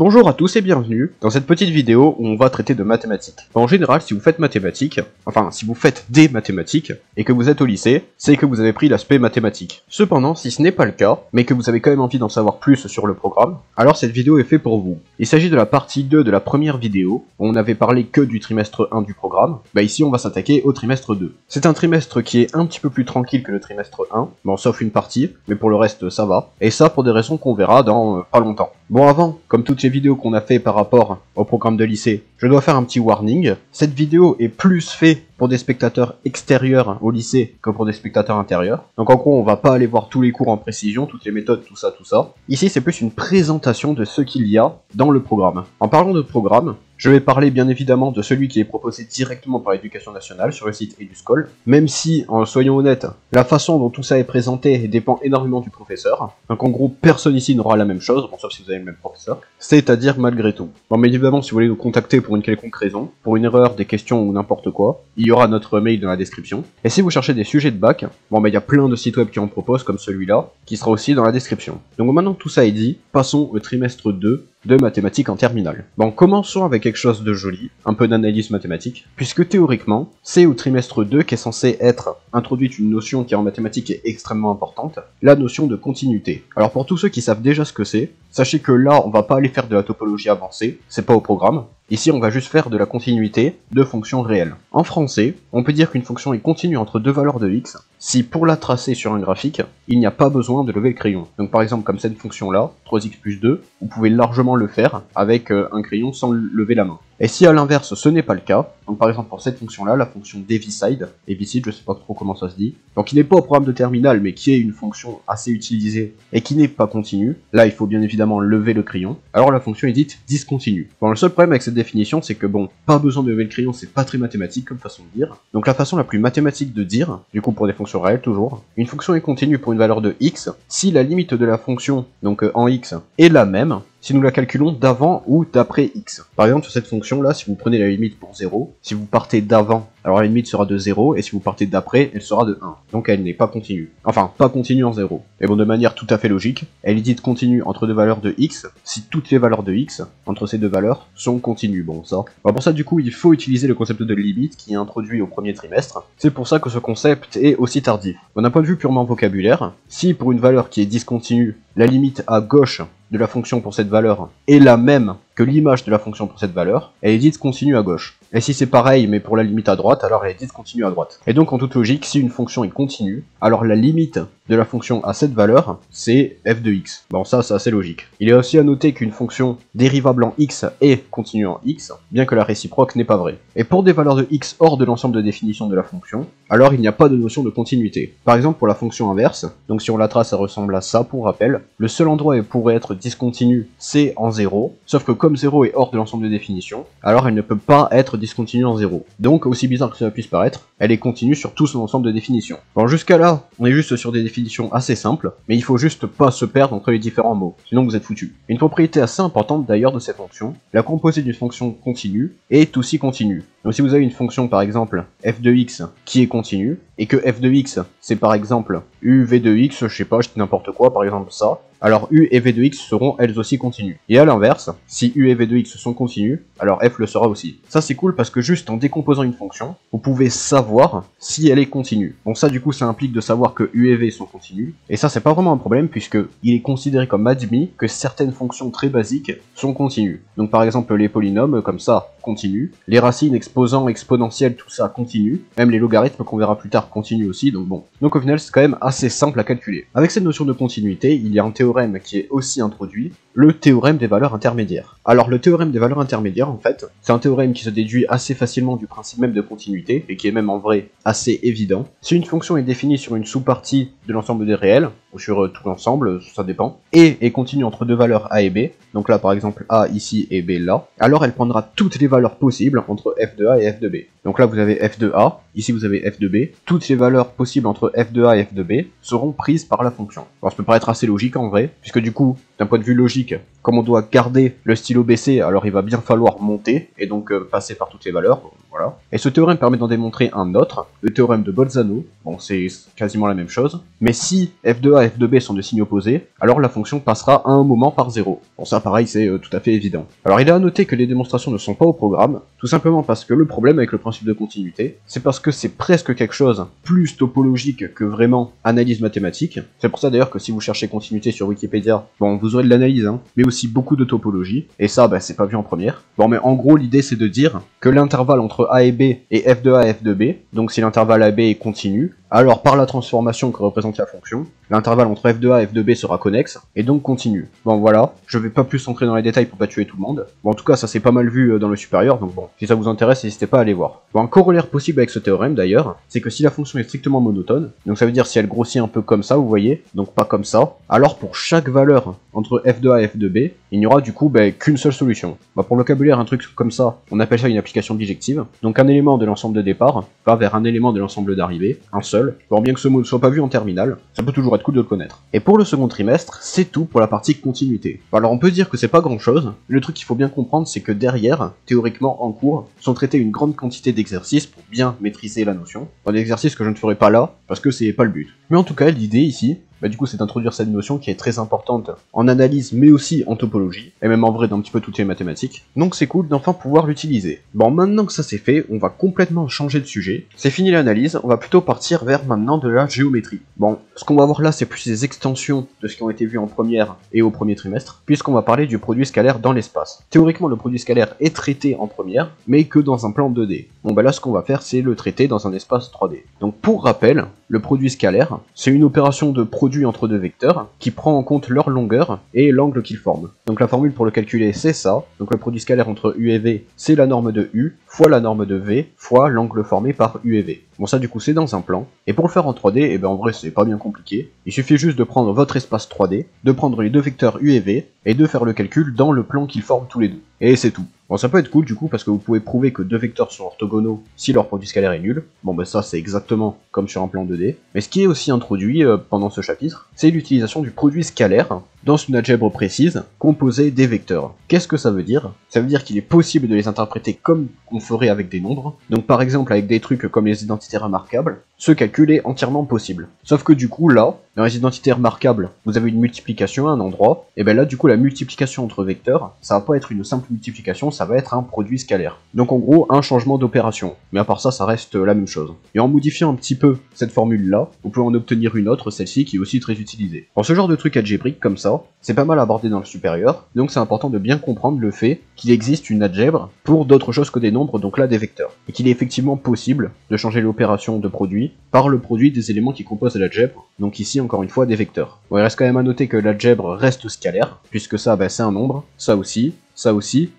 Bonjour à tous et bienvenue dans cette petite vidéo où on va traiter de mathématiques. En général, si vous faites mathématiques, enfin si vous faites des mathématiques, et que vous êtes au lycée, c'est que vous avez pris l'aspect mathématique. Cependant, si ce n'est pas le cas, mais que vous avez quand même envie d'en savoir plus sur le programme, alors cette vidéo est faite pour vous. Il s'agit de la partie 2 de la première vidéo, où on n'avait parlé que du trimestre 1 du programme, ici on va s'attaquer au trimestre 2. C'est un trimestre qui est un petit peu plus tranquille que le trimestre 1, bon sauf une partie, mais pour le reste ça va, et ça pour des raisons qu'on verra dans pas longtemps. Bon avant, comme toutes les vidéos qu'on a fait par rapport au programme de lycée, je dois faire un petit warning. Cette vidéo est plus faite pour des spectateurs extérieurs au lycée que pour des spectateurs intérieurs. Donc en gros, on va pas aller voir tous les cours en précision, toutes les méthodes, tout ça. Ici, c'est plus une présentation de ce qu'il y a dans le programme. En parlant de programme, je vais parler bien évidemment de celui qui est proposé directement par l'éducation nationale sur le site EduScol, même si, soyons honnêtes, la façon dont tout ça est présenté dépend énormément du professeur. Donc en gros, personne ici n'aura la même chose, bon sauf si vous avez le même professeur, c'est-à-dire malgré tout. Bon mais évidemment, si vous voulez nous contacter pour une quelconque raison, pour une erreur, des questions ou n'importe quoi, il y aura notre mail dans la description. Et si vous cherchez des sujets de bac, bon il y a plein de sites web qui en proposent comme celui-là, qui sera aussi dans la description. Donc maintenant que tout ça est dit, passons au trimestre 2 de mathématiques en terminale. Bon, commençons avec quelque chose de joli, un peu d'analyse mathématique, puisque théoriquement, c'est au trimestre 2 qu'est censé être introduite une notion qui en mathématiques est extrêmement importante, la notion de continuité. Alors pour tous ceux qui savent déjà ce que c'est, sachez que là, on va pas aller faire de la topologie avancée, c'est pas au programme. Ici, on va juste faire de la continuité de fonctions réelles. En français, on peut dire qu'une fonction est continue entre deux valeurs de x si, pour la tracer sur un graphique, il n'y a pas besoin de lever le crayon. Donc par exemple, comme cette fonction-là, 3x plus 2, vous pouvez largement le faire avec un crayon sans lever la main. Et si à l'inverse, ce n'est pas le cas, donc par exemple pour cette fonction-là, la fonction deviside, je sais pas trop comment ça se dit, donc qui n'est pas au programme de terminale, mais qui est une fonction assez utilisée et qui n'est pas continue, là il faut bien évidemment lever le crayon, alors la fonction est dite discontinue. Bon, le seul problème avec cette définition, c'est que bon, pas besoin de lever le crayon, c'est pas très mathématique comme façon de dire, donc la façon la plus mathématique de dire, du coup pour des fonctions réelles toujours, une fonction est continue pour une valeur de x, si la limite de la fonction, donc en x, est la même, si nous la calculons d'avant ou d'après x. Par exemple, sur cette fonction-là, si vous prenez la limite pour 0, si vous partez d'avant, alors la limite sera de 0, et si vous partez d'après, elle sera de 1. Donc elle n'est pas continue. Enfin, pas continue en 0. Mais bon, de manière tout à fait logique, elle est dite continue entre deux valeurs de x, si toutes les valeurs de x, entre ces deux valeurs, sont continues. Bon, ça. Alors pour ça, du coup, il faut utiliser le concept de limite qui est introduit au premier trimestre. C'est pour ça que ce concept est aussi tardif. Bon, d'un point de vue purement vocabulaire, si pour une valeur qui est discontinue, la limite à gauche de la fonction pour cette valeur est la même que l'image de la fonction pour cette valeur, elle est dite continue à gauche. Et si c'est pareil mais pour la limite à droite, alors elle est dite continue à droite. Et donc en toute logique, si une fonction est continue, alors la limite de la fonction à cette valeur, c'est f de x. Bon ça c'est assez logique. Il est aussi à noter qu'une fonction dérivable en x est continue en x, bien que la réciproque n'est pas vraie. Et pour des valeurs de x hors de l'ensemble de définition de la fonction, alors il n'y a pas de notion de continuité. Par exemple pour la fonction inverse, donc si on la trace ça ressemble à ça pour rappel, le seul endroit où elle pourrait être discontinue c'est en 0, sauf que comme 0 est hors de l'ensemble de définition, alors elle ne peut pas être discontinue en 0. Donc aussi bizarre que cela puisse paraître, elle est continue sur tout son ensemble de définitions. Bon jusqu'à là, on est juste sur des définitions assez simples, mais il faut juste pas se perdre entre les différents mots, sinon vous êtes foutu. Une propriété assez importante d'ailleurs de cette fonction, la composée d'une fonction continue est aussi continue. Donc si vous avez une fonction par exemple f de x qui est continue, et que f de x c'est par exemple uv de x, je sais pas, je dis n'importe quoi, par exemple ça, alors u et v de x seront elles aussi continues. Et à l'inverse, si u et v de x sont continues, alors f le sera aussi. Ça c'est cool parce que juste en décomposant une fonction, vous pouvez savoir si elle est continue. Bon ça du coup ça implique de savoir que u et v sont continues, et ça c'est pas vraiment un problème puisque il est considéré comme admis que certaines fonctions très basiques sont continues. Donc par exemple les polynômes comme ça, continuent, les racines, exposants, exponentielles, tout ça continue, même les logarithmes qu'on verra plus tard continuent aussi, donc bon. Donc au final c'est quand même assez simple à calculer. Avec cette notion de continuité, il y a un théorème qui est aussi introduit, le théorème des valeurs intermédiaires. Alors le théorème des valeurs intermédiaires en fait, c'est un théorème qui se déduit assez facilement du principe même de continuité, et qui est même en vrai assez évident. Si une fonction est définie sur une sous-partie de l'ensemble des réels, ou sur tout l'ensemble, ça dépend, et est continue entre deux valeurs a et b, donc là par exemple a ici et b là, alors elle prendra toutes les valeurs possibles entre f de a et f de b. Donc là vous avez f de a, ici vous avez f de b, toutes les valeurs possibles entre f de a et f de b seront prises par la fonction. Alors ça peut paraître assez logique en vrai, puisque du coup, d'un point de vue logique, comme on doit garder le stylo baissé, alors il va bien falloir monter, et donc passer par toutes les valeurs, voilà. Et ce théorème permet d'en démontrer un autre, le théorème de Bolzano, bon c'est quasiment la même chose, mais si f de a et f de b sont de signes opposés, alors la fonction passera à un moment par 0. Bon ça pareil c'est tout à fait évident. Alors il est à noter que les démonstrations ne sont pas au programme, tout simplement parce que le problème avec le principe de continuité, c'est parce que c'est presque quelque chose plus topologique que vraiment analyse mathématique. C'est pour ça d'ailleurs que si vous cherchez continuité sur Wikipédia, bon vous aurez de l'analyse, hein, mais aussi beaucoup de topologie, et ça bah, c'est pas vu en première. Bon mais en gros l'idée c'est de dire que l'intervalle entre a et b est f de a et f de b, donc si l'intervalle a et b est continu, alors par la transformation que représente la fonction, l'intervalle entre f de a et f de b sera connexe, et donc continu. Bon voilà, je vais pas plus entrer dans les détails pour pas tuer tout le monde. Bon en tout cas ça s'est pas mal vu dans le supérieur, donc bon, si ça vous intéresse n'hésitez pas à aller voir. Bon un corollaire possible avec ce théorème d'ailleurs, c'est que si la fonction est strictement monotone, donc ça veut dire si elle grossit un peu comme ça, vous voyez, donc pas comme ça, alors pour chaque valeur entre f de a et f de b, il n'y aura du coup qu'une seule solution. Bah, pour le vocabulaire, un truc comme ça, on appelle ça une application bijective, donc un élément de l'ensemble de départ va vers un élément de l'ensemble d'arrivée, un seul. Bon, bien que ce mot ne soit pas vu en terminale, ça peut toujours être cool de le connaître. Et pour le second trimestre, c'est tout pour la partie continuité. Alors on peut dire que c'est pas grand chose, le truc qu'il faut bien comprendre c'est que derrière, théoriquement en cours, sont traités une grande quantité d'exercices pour bien maîtriser la notion. Bon, des exercices que je ne ferai pas là, parce que c'est pas le but. Mais en tout cas, l'idée ici, bah du coup c'est d'introduire cette notion qui est très importante en analyse mais aussi en topologie, et même en vrai dans un petit peu toutes les mathématiques, donc c'est cool d'enfin pouvoir l'utiliser. Bon maintenant que ça c'est fait, on va complètement changer de sujet, c'est fini l'analyse, on va plutôt partir vers maintenant de la géométrie. Bon, ce qu'on va voir là c'est plus des extensions de ce qui ont été vues en première et au premier trimestre, puisqu'on va parler du produit scalaire dans l'espace. Théoriquement le produit scalaire est traité en première, mais que dans un plan 2D. Bon bah là ce qu'on va faire c'est le traiter dans un espace 3D. Donc pour rappel, le produit scalaire, c'est une opération de produit entre deux vecteurs qui prend en compte leur longueur et l'angle qu'ils forment. Donc la formule pour le calculer c'est ça, donc le produit scalaire entre u et v c'est la norme de u fois la norme de v fois l'angle formé par u et v. Bon ça du coup c'est dans un plan, et pour le faire en 3D, et ben en vrai c'est pas bien compliqué, il suffit juste de prendre votre espace 3D, de prendre les deux vecteurs u et v, et de faire le calcul dans le plan qu'ils forment tous les deux. Et c'est tout. Bon ça peut être cool du coup parce que vous pouvez prouver que deux vecteurs sont orthogonaux si leur produit scalaire est nul. Bon bah ça c'est exactement comme sur un plan 2D. Mais ce qui est aussi introduit pendant ce chapitre, c'est l'utilisation du produit scalaire dans une algèbre précise composée des vecteurs. Qu'est-ce que ça veut dire? Ça veut dire qu'il est possible de les interpréter comme on ferait avec des nombres. Donc par exemple avec des trucs comme les identités remarquables, ce calcul est entièrement possible. Sauf que du coup là, dans les identités remarquables, vous avez une multiplication à un endroit, et bien là du coup la multiplication entre vecteurs, ça va pas être une simple multiplication, ça va être un produit scalaire. Donc en gros un changement d'opération, mais à part ça, ça reste la même chose. Et en modifiant un petit peu cette formule là, vous pouvez en obtenir une autre, celle-ci qui est aussi très utilisée. Pour ce genre de truc algébrique comme ça, c'est pas mal abordé dans le supérieur, donc c'est important de bien comprendre le fait qu'il existe une algèbre pour d'autres choses que des nombres, donc là des vecteurs, et qu'il est effectivement possible de changer l'opération de produit par le produit des éléments qui composent l'algèbre, donc ici encore une fois des vecteurs. Bon, il reste quand même à noter que l'algèbre reste scalaire, puisque ça c'est un nombre, ça aussi,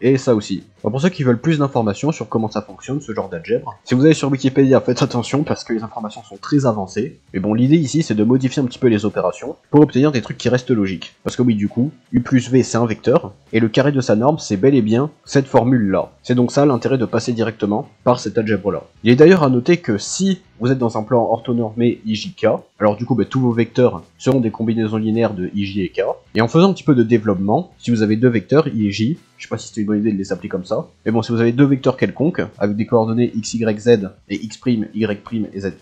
et ça aussi. Alors pour ceux qui veulent plus d'informations sur comment ça fonctionne, ce genre d'algèbre, si vous allez sur Wikipédia, faites attention parce que les informations sont très avancées. Mais bon, l'idée ici, c'est de modifier un petit peu les opérations pour obtenir des trucs qui restent logiques. Parce que oui, du coup, u plus v, c'est un vecteur, et le carré de sa norme, c'est bel et bien cette formule-là. C'est donc ça l'intérêt de passer directement par cette algèbre-là. Il est d'ailleurs à noter que si vous êtes dans un plan orthonormé IJK, alors du coup, tous vos vecteurs seront des combinaisons linéaires de IJ et K. Et en faisant un petit peu de développement, si vous avez deux vecteurs, I et J, je sais pas si c'est une bonne idée de les appeler comme ça, mais bon, si vous avez deux vecteurs quelconques, avec des coordonnées x, y, z, et x', y' et z',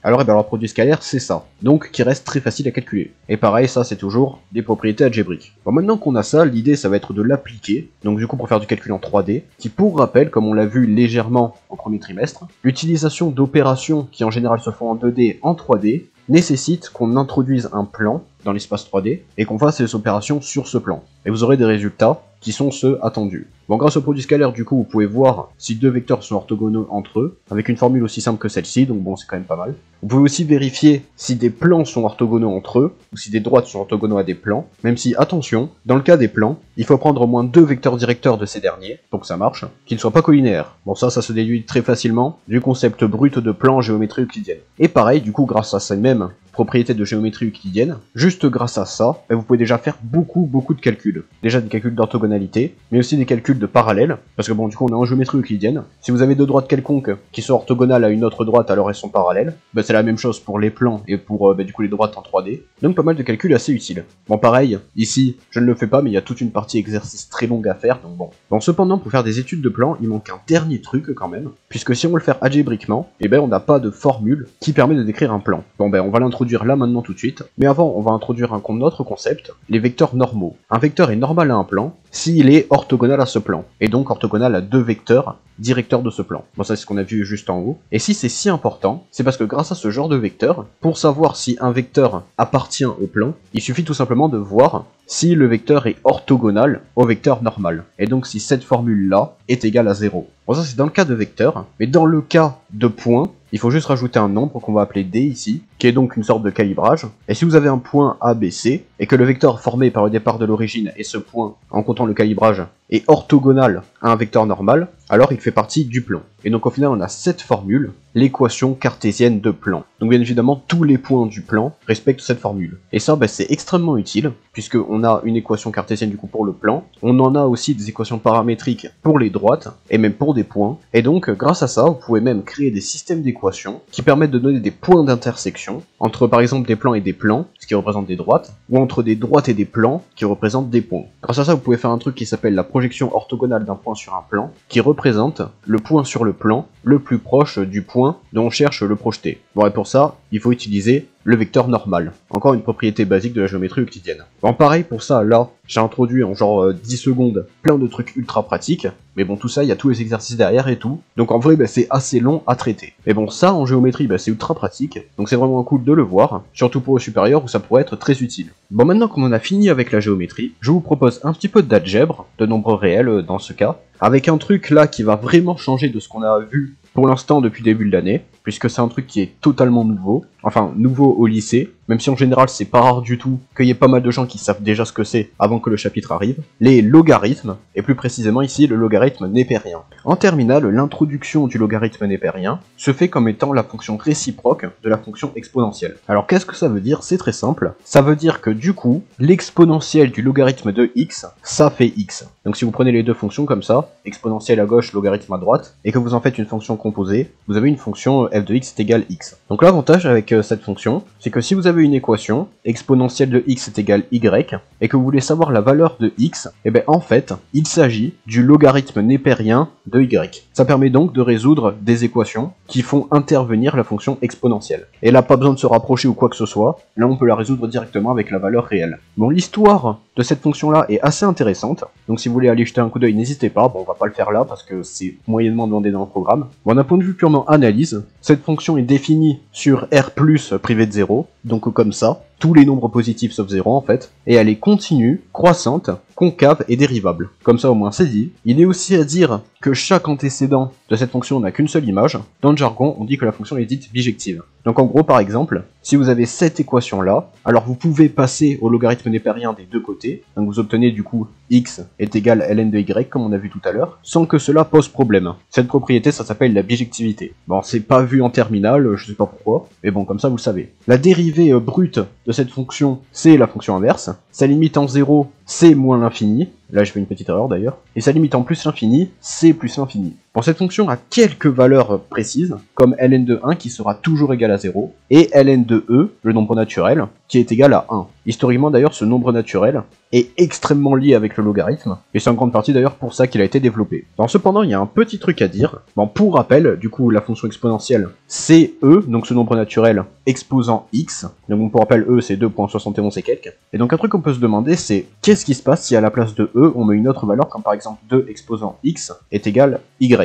alors leur produit scalaire, c'est ça. Donc, qui reste très facile à calculer. Et pareil, ça, c'est toujours des propriétés algébriques. Bon, maintenant qu'on a ça, l'idée, ça va être de l'appliquer, donc du coup, pour faire du calcul en 3D, qui, pour rappel, comme on l'a vu légèrement au premier trimestre, l'utilisation d'opérations qui en général se font en 2D en 3D, nécessite qu'on introduise un plan dans l'espace 3D et qu'on fasse les opérations sur ce plan. Et vous aurez des résultats qui sont ceux attendus. Bon, grâce au produit scalaire, du coup, vous pouvez voir si deux vecteurs sont orthogonaux entre eux, avec une formule aussi simple que celle-ci, donc bon, c'est quand même pas mal. Vous pouvez aussi vérifier si des plans sont orthogonaux entre eux, ou si des droites sont orthogonaux à des plans, même si, attention, dans le cas des plans, il faut prendre au moins deux vecteurs directeurs de ces derniers, pour que ça marche, qui ne soient pas collinéaires. Bon, ça se déduit très facilement du concept brut de plan en géométrie euclidienne. Et pareil, du coup, grâce à ces mêmes propriétés de géométrie euclidienne, juste grâce à ça, vous pouvez déjà faire beaucoup de calculs. Déjà des calculs d'orthogonalité, mais aussi des calculs de parallèle, parce que bon, du coup, on est en géométrie euclidienne. Si vous avez deux droites quelconques qui sont orthogonales à une autre droite, alors elles sont parallèles. Bah, c'est la même chose pour les plans et pour du coup les droites en 3D. Donc pas mal de calculs assez utiles. Bon, pareil, ici, je ne le fais pas, mais il y a toute une partie exercice très longue à faire, donc bon. Bon, cependant, pour faire des études de plans, il manque un dernier truc quand même, puisque si on veut le faire algébriquement, eh ben on n'a pas de formule qui permet de décrire un plan. Bon ben on va l'introduire là maintenant tout de suite, mais avant on va introduire un autre concept, les vecteurs normaux. Un vecteur est normal à un plan s'il est orthogonal à ce plan, et donc orthogonal à deux vecteurs directeurs de ce plan. Bon, ça c'est ce qu'on a vu juste en haut. Et si c'est si important, c'est parce que grâce à ce genre de vecteur, pour savoir si un vecteur appartient au plan, il suffit tout simplement de voir si le vecteur est orthogonal au vecteur normal. Et donc si cette formule-là est égale à 0. Bon, ça c'est dans le cas de vecteur, mais dans le cas de point, il faut juste rajouter un nombre qu'on va appeler D ici, qui est donc une sorte de calibrage. Et si vous avez un point A, B, C, et que le vecteur formé par le départ de l'origine et ce point, en comptant le calibrage, est orthogonal à un vecteur normal, alors il fait partie du plan. Et donc au final on a cette formule, l'équation cartésienne de plan. Donc bien évidemment tous les points du plan respectent cette formule. Et ça c'est extrêmement utile, puisqu'on a une équation cartésienne du coup pour le plan, on en a aussi des équations paramétriques pour les droites, et même pour des points, et donc grâce à ça vous pouvez même créer des systèmes d'équations qui permettent de donner des points d'intersection entre par exemple des plans et des plans, ce qui représente des droites, ou entre des droites et des plans qui représentent des points. Grâce à ça vous pouvez faire un truc qui s'appelle la projection orthogonale d'un point sur un plan, qui représente le point sur le plan le plus proche du point dont on cherche le projeter. Bon, et pour ça, il faut utiliser le vecteur normal. Encore une propriété basique de la géométrie euclidienne. Bon, pareil pour ça, là, j'ai introduit en genre 10 secondes plein de trucs ultra pratiques, mais bon, tout ça, il y a tous les exercices derrière et tout, donc en vrai, c'est assez long à traiter. Mais bon, ça, en géométrie, c'est ultra pratique, donc c'est vraiment cool de le voir, surtout pour le supérieur où ça pourrait être très utile. Bon, maintenant qu'on en a fini avec la géométrie, je vous propose un petit peu d'algèbre, de nombres réels dans ce cas, avec un truc là qui va vraiment changer de ce qu'on a vu pour l'instant depuis le début de l'année, puisque c'est un truc qui est totalement nouveau, enfin nouveau au lycée, même si en général c'est pas rare du tout qu'il y ait pas mal de gens qui savent déjà ce que c'est avant que le chapitre arrive, les logarithmes, et plus précisément ici le logarithme népérien. En terminale, l'introduction du logarithme népérien se fait comme étant la fonction réciproque de la fonction exponentielle. Alors qu'est-ce que ça veut dire? C'est très simple, ça veut dire que du coup, l'exponentielle du logarithme de x, ça fait x. Donc si vous prenez les deux fonctions comme ça, exponentielle à gauche, logarithme à droite, et que vous en faites une fonction composée, vous avez une fonction f de x est égal x. Donc l'avantage avec cette fonction, c'est que si vous avez une équation, exponentielle de x est égal y, et que vous voulez savoir la valeur de x, et bien en fait, il s'agit du logarithme népérien de y. Ça permet donc de résoudre des équations qui font intervenir la fonction exponentielle. Et là, pas besoin de se rapprocher ou quoi que ce soit, là on peut la résoudre directement avec la valeur réelle. Bon, l'histoire de cette fonction-là est assez intéressante, donc si vous voulez aller jeter un coup d'œil, n'hésitez pas. Bon, on va pas le faire là parce que c'est moyennement demandé dans le programme. Bon, d'un point de vue purement analyse, cette fonction est définie sur R plus privé de 0, donc comme ça, tous les nombres positifs sauf 0 en fait, et elle est continue, croissante, concave et dérivable. Comme ça au moins c'est dit. Il est aussi à dire que chaque antécédent de cette fonction n'a qu'une seule image. Dans le jargon, on dit que la fonction est dite bijective. Donc en gros, par exemple, si vous avez cette équation-là, alors vous pouvez passer au logarithme népérien des deux côtés, donc vous obtenez du coup x est égal à ln de y, comme on a vu tout à l'heure, sans que cela pose problème. Cette propriété, ça s'appelle la bijectivité. Bon, c'est pas vu en terminale, je sais pas pourquoi, mais bon, comme ça vous le savez. La dérivée brute de cette fonction, c'est la fonction inverse. Sa limite en 0, c'est moins l'infini. Là, je fais une petite erreur d'ailleurs. Et sa limite en plus l'infini, c'est plus l'infini. Bon, cette fonction a quelques valeurs précises, comme ln de 1 qui sera toujours égal à 0, et ln de e, le nombre naturel, qui est égal à 1. Historiquement d'ailleurs, ce nombre naturel est extrêmement lié avec le logarithme, et c'est en grande partie d'ailleurs pour ça qu'il a été développé. Bon, cependant, il y a un petit truc à dire. Bon, pour rappel, du coup, la fonction exponentielle, c'est e, donc ce nombre naturel exposant x. Donc pour rappel, e, c'est 2.71 et quelques. Et donc un truc qu'on peut se demander, c'est qu'est-ce qui se passe si à la place de e, on met une autre valeur, comme par exemple 2 exposant x est égal y.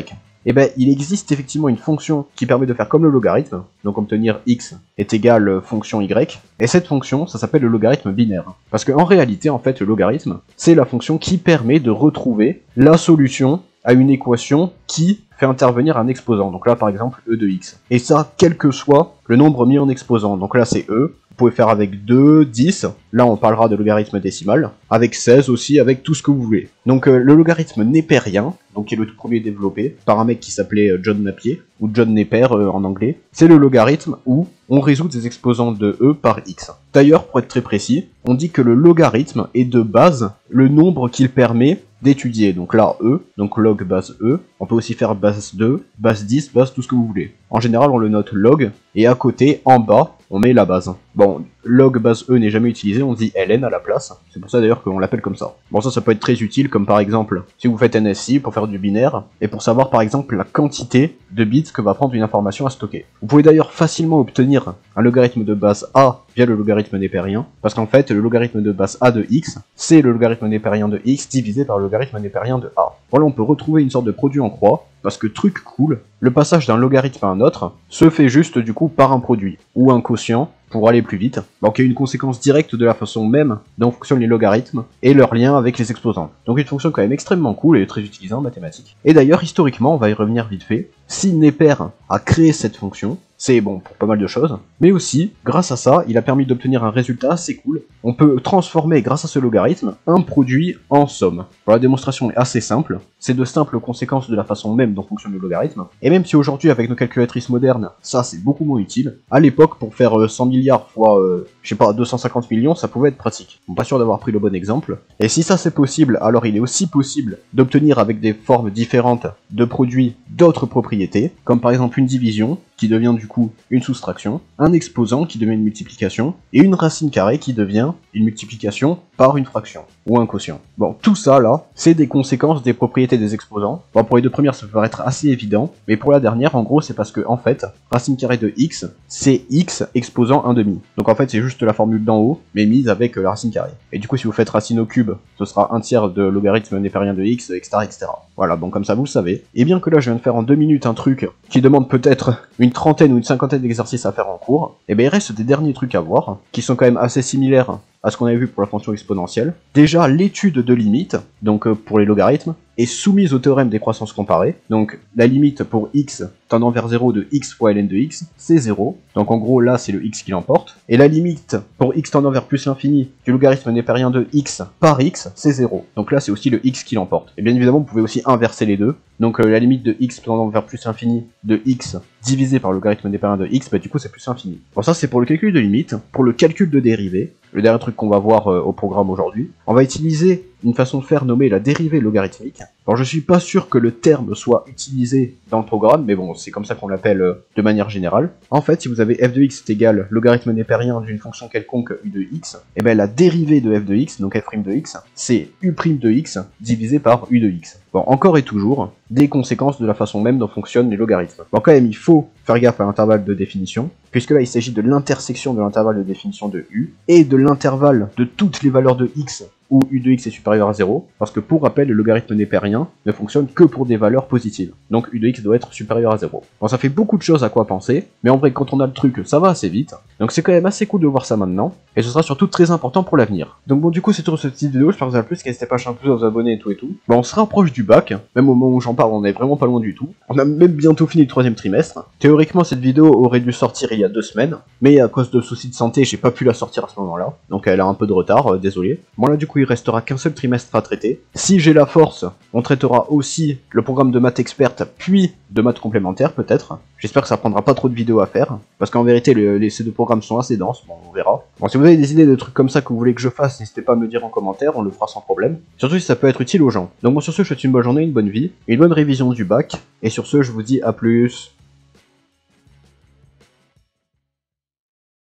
Et ben, il existe effectivement une fonction qui permet de faire comme le logarithme, donc obtenir x est égal fonction y, et cette fonction, ça s'appelle le logarithme binaire. Parce qu'en réalité, en fait, le logarithme, c'est la fonction qui permet de retrouver la solution à une équation qui fait intervenir un exposant, donc là par exemple e de x. Et ça, quel que soit le nombre mis en exposant, donc là c'est e, vous pouvez faire avec 2, 10, Là, on parlera de logarithme décimal, avec 16 aussi, avec tout ce que vous voulez. Donc le logarithme népérien, donc qui est le tout premier développé par un mec qui s'appelait John Napier, ou John Napier en anglais, c'est le logarithme où on résout des exposants de e par x. D'ailleurs, pour être très précis, on dit que le logarithme est de base le nombre qu'il permet d'étudier. Donc là, e, donc log base e, on peut aussi faire base 2, base 10, base tout ce que vous voulez. En général, on le note log, et à côté, en bas, on met la base. Bon, log base e n'est jamais utilisé, on dit ln à la place, c'est pour ça d'ailleurs qu'on l'appelle comme ça. Bon, ça peut être très utile, comme par exemple, si vous faites NSI pour faire du binaire, et pour savoir par exemple la quantité de bits que va prendre une information à stocker. Vous pouvez d'ailleurs facilement obtenir un logarithme de base a via le logarithme népérien, parce qu'en fait, le logarithme de base a de x, c'est le logarithme népérien de x divisé par le logarithme népérien de a. Voilà, on peut retrouver une sorte de produit en croix, parce que truc cool, le passage d'un logarithme à un autre se fait juste du coup par un produit, ou un quotient, pour aller plus vite, donc il y a une conséquence directe de la façon même dont fonctionnent les logarithmes et leur lien avec les exposants. Donc une fonction quand même extrêmement cool et très utilisée en mathématiques. Et d'ailleurs, historiquement, on va y revenir vite fait, si Napier a créé cette fonction, c'est bon pour pas mal de choses, mais aussi, grâce à ça, il a permis d'obtenir un résultat assez cool. On peut transformer, grâce à ce logarithme, un produit en somme. Alors, la démonstration est assez simple, c'est de simples conséquences de la façon même dont fonctionne le logarithme, et même si aujourd'hui, avec nos calculatrices modernes, ça c'est beaucoup moins utile, à l'époque, pour faire 100 milliards fois, je sais pas, 250 millions, ça pouvait être pratique. Bon, pas sûr d'avoir pris le bon exemple. Et si ça c'est possible, alors il est aussi possible d'obtenir avec des formes différentes de produits d'autres propriétés, comme par exemple une division, qui devient du coup une soustraction, un exposant qui devient une multiplication, et une racine carrée qui devient une multiplication par une fraction, ou un quotient. Bon, tout ça là, c'est des conséquences des propriétés des exposants. Bon, pour les deux premières, ça peut paraître assez évident, mais pour la dernière, en gros, c'est parce que, en fait, racine carrée de x, c'est x exposant 1 demi. Donc en fait, c'est juste la formule d'en haut, mais mise avec la racine carrée. Et du coup, si vous faites racine au cube, ce sera 1/3 de logarithme népérien de x, etc., etc. Voilà, donc comme ça, vous le savez. Et bien que là, je viens de faire en 2 minutes un truc qui demande peut-être une trentaine ou une cinquantaine d'exercices à faire en cours, et bien il reste des derniers trucs à voir, qui sont quand même assez similaires à ce qu'on avait vu pour la fonction exponentielle. Déjà, l'étude de limite, donc pour les logarithmes, est soumise au théorème des croissances comparées. Donc la limite pour x tendant vers 0 de x fois ln de x, c'est 0. Donc en gros là c'est le x qui l'emporte. Et la limite pour x tendant vers plus l'infini du logarithme népérien de x par x, c'est 0. Donc là c'est aussi le x qui l'emporte. Et bien évidemment vous pouvez aussi inverser les deux. Donc la limite de x tendant vers plus l'infini de x divisé par le logarithme népérien de x, bah du coup c'est plus l'infini. Bon ça c'est pour le calcul de limite. Pour le calcul de dérivée, le dernier truc qu'on va voir au programme aujourd'hui, on va utiliser une façon de faire nommée la dérivée logarithmique. Alors je suis pas sûr que le terme soit utilisé dans le programme, mais bon, c'est comme ça qu'on l'appelle de manière générale. En fait, si vous avez f de x est égal logarithme népérien d'une fonction quelconque u de x, et bien la dérivée de f de x, donc f' de x, c'est u' de x divisé par u de x. Bon, encore et toujours, des conséquences de la façon même dont fonctionnent les logarithmes. Bon, quand même, il faut faire gaffe à l'intervalle de définition, puisque là, il s'agit de l'intersection de l'intervalle de définition de u, et de l'intervalle de toutes les valeurs de x où u de x est supérieur à 0, parce que pour rappel, le logarithme népérien ne fonctionne que pour des valeurs positives. Donc u de x doit être supérieur à 0. Bon, ça fait beaucoup de choses à quoi penser, mais en vrai, quand on a le truc, ça va assez vite. Donc c'est quand même assez cool de voir ça maintenant, et ce sera surtout très important pour l'avenir. Donc bon, du coup, c'est tout pour cette petite vidéo, j'espère que vous avez plu, n'hésitez pas à lâcher un pouce, à vous abonner et tout et tout. Bon, on se rapproche du bac, même au moment où j'en parle, on est vraiment pas loin du tout. On a même bientôt fini le 3e trimestre. Théoriquement, cette vidéo aurait dû sortir il y a 2 semaines, mais à cause de soucis de santé, j'ai pas pu la sortir à ce moment-là, donc elle a un peu de retard, désolé. Bon là, du coup, il restera qu'un seul trimestre à traiter. Si j'ai la force, on traitera aussi le programme de maths experte, puis de maths complémentaire peut-être. J'espère que ça prendra pas trop de vidéos à faire, parce qu'en vérité ces deux programmes sont assez denses, bon on verra. Bon, si vous avez des idées de trucs comme ça que vous voulez que je fasse, n'hésitez pas à me dire en commentaire, on le fera sans problème. Surtout si ça peut être utile aux gens. Donc bon, sur ce, je vous souhaite une bonne journée, une bonne vie, une bonne révision du bac, et sur ce, je vous dis à plus.